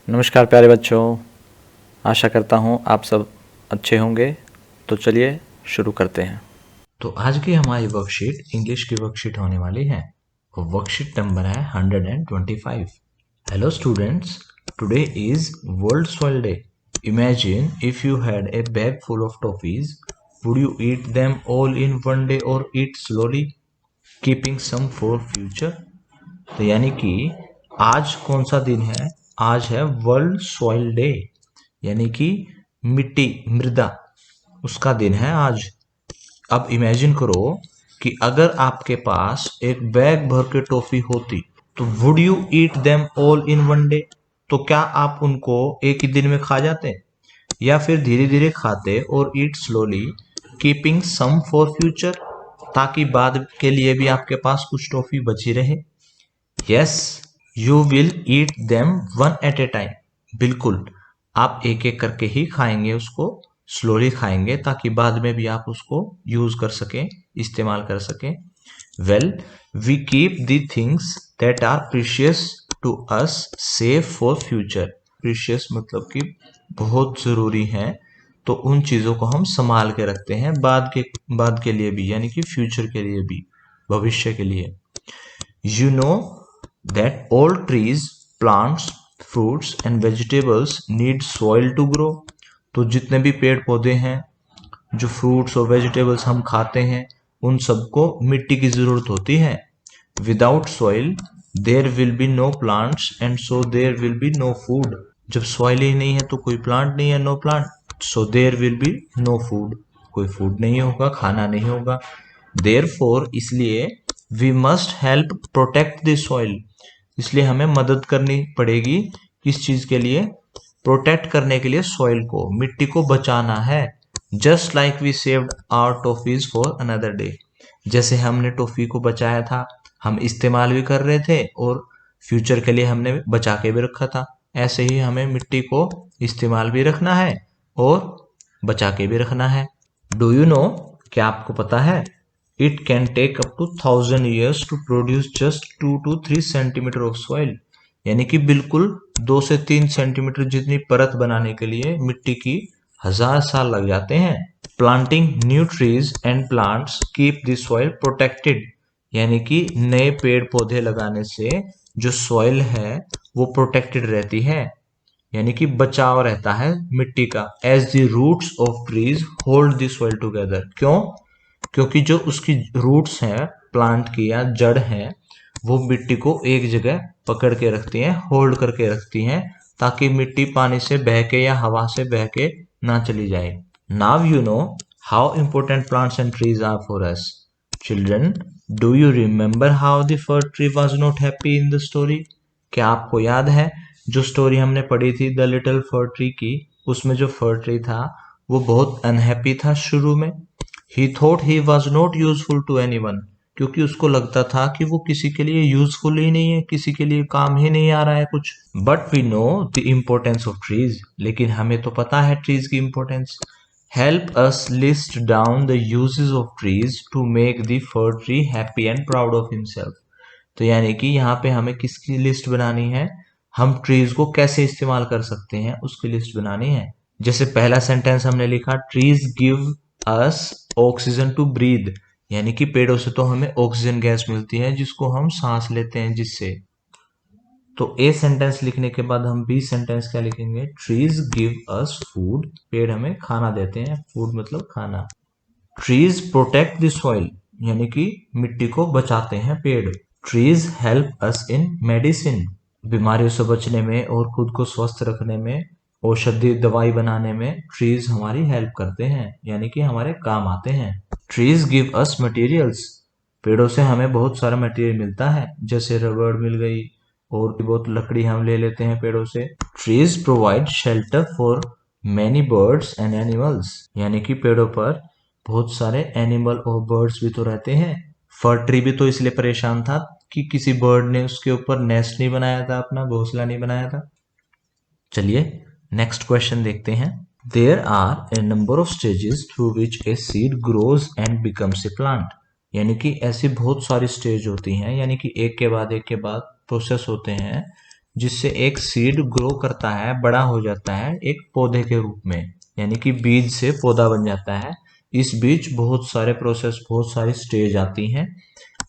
नमस्कार प्यारे बच्चों, आशा करता हूँ आप सब अच्छे होंगे। तो चलिए शुरू करते हैं। तो आज की हमारी वर्कशीट इंग्लिश की वर्कशीट होने वाली है। वर्कशीट नंबर है 125। Hello students, today is world soil day. Imagine if you had a bag full of toffees, would you eat them all in one day or eat slowly, keeping some for future. तो यानी कि आज कौन सा दिन है? आज है वर्ल्ड सॉइल डे, यानी कि मिट्टी, मृदा, उसका दिन है आज। अब इमेजिन करो कि अगर आपके पास एक बैग भर के टॉफी होती, तो would you eat them all in one day? तो क्या आप उनको एक ही दिन में खा जाते, या फिर धीरे धीरे खाते और eat slowly, keeping some for future, ताकि बाद के लिए भी आपके पास कुछ टॉफी बची रहे। Yes, you will eat them one at a time. बिल्कुल, आप एक एक करके ही खाएंगे उसको, स्लोली खाएंगे, ताकि बाद में भी आप उसको यूज कर सकें, इस्तेमाल कर सकें। Well, we keep the things that are precious to us safe for future. Precious मतलब कि बहुत ज़रूरी है, तो उन चीज़ों को हम संभाल के रखते हैं बाद के लिए भी, यानी कि फ्यूचर के लिए भी, भविष्य के लिए। You know that all trees, plants, fruits and vegetables need soil to grow। तो जितने भी पेड़ पौधे हैं, जो फ्रूट्स और वेजिटेबल्स हम खाते हैं, उन सबको मिट्टी की ज़रूरत होती है। Without soil there will be no plants and so there will be no food. जब सॉइल ही नहीं है तो कोई प्लांट नहीं है, no plant, so there will be no food, कोई फूड नहीं होगा, खाना नहीं होगा। देयरफॉर, इसलिए, we must help protect the soil, इसलिए हमें मदद करनी पड़ेगी। किस चीज के लिए? प्रोटेक्ट करने के लिए, सॉइल को, मिट्टी को बचाना है। Just like we saved our toffees for another day, जैसे हमने टॉफी को बचाया था, हम इस्तेमाल भी कर रहे थे और फ्यूचर के लिए हमने बचा के भी रखा था, ऐसे ही हमें मिट्टी को इस्तेमाल भी रखना है और बचा के भी रखना है। डू यू नो, क्या आपको पता है, it can take up to 1000 years to produce just 2 to 3 centimetre of soil. यानी कि बिल्कुल 2 से 3 सेंटीमीटर जितनी परत बनाने के लिए मिट्टी की 1000 साल लग जाते हैं। Planting new trees and plants keep the soil protected, यानी कि नए पेड़ पौधे लगाने से जो सॉइल है वो प्रोटेक्टेड रहती है, यानी कि बचाव रहता है मिट्टी का। As the roots of trees hold the soil together. क्यों? क्योंकि जो उसकी रूट्स हैं, प्लांट की या जड़ है, वो मिट्टी को एक जगह पकड़ के रखती हैं, होल्ड करके रखती हैं, ताकि मिट्टी पानी से बह के या हवा से बह के ना चली जाए। Now you know how important plants and trees are for us. Children, do you remember how the fir tree was not happy in the story? क्या आपको याद है जो स्टोरी हमने पढ़ी थी द लिटिल फर ट्री की, उसमें जो फर ट्री था वो बहुत अनहैप्पी था शुरू में। He thought he was not useful to anyone, क्योंकि उसको लगता था कि वो किसी के लिए यूजफुल ही नहीं है, किसी के लिए काम ही नहीं आ रहा है कुछ। But we know the importance of trees, लेकिन हमें तो पता है ट्रीज की importance. Help us list down the uses of trees to make the fir tree happy and proud of himself. तो यानी कि यहाँ पे हमें किसकी लिस्ट बनानी है? हम ट्रीज को कैसे इस्तेमाल कर सकते हैं उसकी लिस्ट बनानी है। जैसे पहला सेंटेंस हमने लिखा, trees give us oxygen to breathe, यानी कि पेड़ों से तो हमें ऑक्सीजन गैस मिलती है जिसको हम सांस लेते हैं, जिससे। तो ए सेंटेंस लिखने के बाद हम बी सेंटेंस क्या लिखेंगे? ट्रीज गिव अस फूड, पेड़ हमें खाना देते हैं, फूड मतलब खाना। ट्रीज प्रोटेक्ट द सॉइल, यानी कि मिट्टी को बचाते हैं पेड़। ट्रीज हेल्प अस इन मेडिसिन, बीमारियों से बचने में और खुद को स्वस्थ रखने में, औषधि दवाई बनाने में ट्रीज हमारी हेल्प करते हैं, यानी कि हमारे काम आते हैं। ट्रीज गिव अस मटेरियल्स, पेड़ों से हमें बहुत सारा मटेरियल मिलता है, जैसे रबड़ मिल गई, और भी बहुत लकड़ी हम ले लेते हैं पेड़ों से। Trees provide shelter for many birds and animals, यानी कि पेड़ों पर बहुत सारे एनिमल और बर्ड्स भी तो रहते हैं। फर ट्री भी तो इसलिए परेशान था कि किसी बर्ड ने उसके ऊपर नेस्ट नहीं बनाया था, अपना घोंसला नहीं बनाया था। चलिए नेक्स्ट क्वेश्चन देखते हैं। There are a number of stages through which a seed grows and becomes a plant, यानी कि ऐसी बहुत सारी स्टेज होती हैं, यानी कि एक के बाद एक के बाद प्रोसेस होते हैं जिससे एक सीड ग्रो करता है, बड़ा हो जाता है एक पौधे के रूप में, यानी कि बीज से पौधा बन जाता है। इस बीच बहुत सारे प्रोसेस, बहुत सारी स्टेज आती हैं।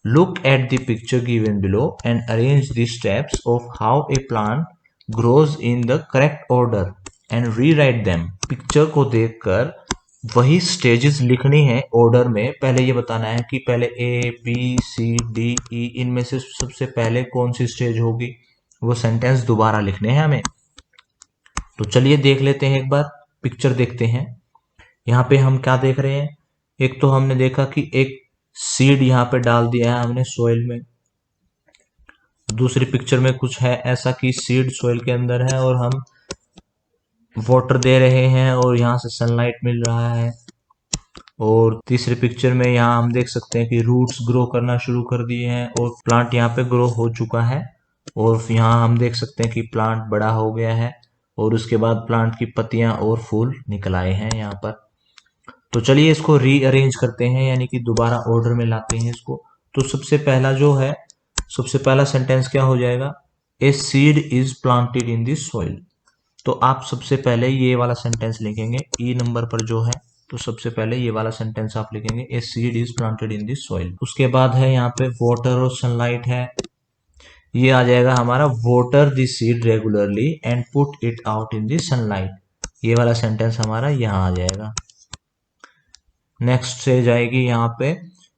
Look at the picture given below and arrange the steps of how a plant grows in the correct order and rewrite them. Picture को देखकर वही स्टेजेस लिखनी है ऑर्डर में। पहले ये बताना है कि पहले A B C D E, इनमें से सबसे पहले कौन सी स्टेज होगी, वो सेंटेंस दोबारा लिखने हैं हमें। तो चलिए देख लेते हैं, एक बार पिक्चर देखते हैं। यहाँ पे हम क्या देख रहे हैं, एक तो हमने देखा कि एक सीड यहाँ पे डाल दिया है हमने सॉइल में। दूसरी पिक्चर में कुछ है ऐसा कि सीड सॉइल के अंदर है और हम वाटर दे रहे हैं और यहाँ से सनलाइट मिल रहा है। और तीसरी पिक्चर में यहाँ हम देख सकते हैं कि रूट्स ग्रो करना शुरू कर दिए हैं और प्लांट यहाँ पे ग्रो हो चुका है। और यहाँ हम देख सकते हैं कि प्लांट बड़ा हो गया है और उसके बाद प्लांट की पत्तियां और फूल निकल आए हैं यहाँ पर। तो चलिए इसको रीअरेंज करते हैं, यानी कि दोबारा ऑर्डर में लाते हैं इसको। तो सबसे पहला सेंटेंस क्या हो जाएगा, ए seed is planted in this soil. तो आप सबसे पहले ये वाला सेंटेंस लिखेंगे ई नंबर पर जो है। तो सबसे पहले ये वाला सेंटेंस आप लिखेंगे, ए seed is planted in this soil. उसके बाद है यहाँ पे वाटर और सनलाइट है, ये आ जाएगा हमारा water the seed regularly and put it out in the sunlight. ये वाला सेंटेंस हमारा यहाँ आ जाएगा। नेक्स्ट से जाएगी यहाँ पे,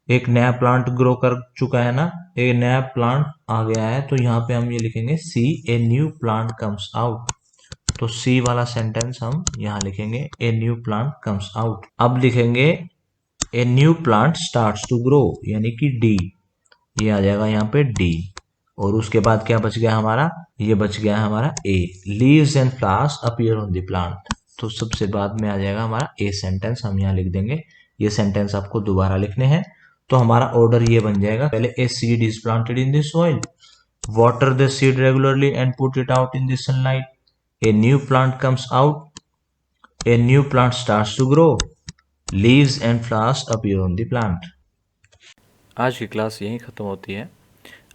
एक नया प्लांट ग्रो कर चुका है ना, एक नया प्लांट आ गया है, तो यहाँ पे हम ये लिखेंगे C a new plant comes out. तो सी वाला सेंटेंस हम यहाँ लिखेंगे, a new plant comes out. अब लिखेंगे a new plant starts to grow, यानी कि डी, ये आ जाएगा यहाँ पे डी। और उसके बाद क्या बच गया हमारा, ये बच गया हमारा A, leaves and flowers appear on the plant. तो सबसे बाद में आ जाएगा हमारा ए सेंटेंस, हम यहाँ लिख देंगे। ये सेंटेंस आपको दोबारा लिखने हैं। तो हमारा ऑर्डर ये बन जाएगा, पहले a seed is planted in the soil, water the seed regularly and put it out in the sunlight, a new plant comes out, a new plant starts to grow, leaves and flowers appear on the plant. आज की class यहीं ख़त्म होती है।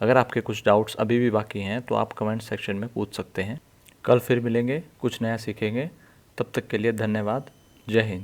अगर आपके कुछ doubts अभी भी बाकी हैं तो आप कमेंट सेक्शन में पूछ सकते हैं। कल फिर मिलेंगे, कुछ नया सीखेंगे। तब तक के लिए धन्यवाद। जय हिंद।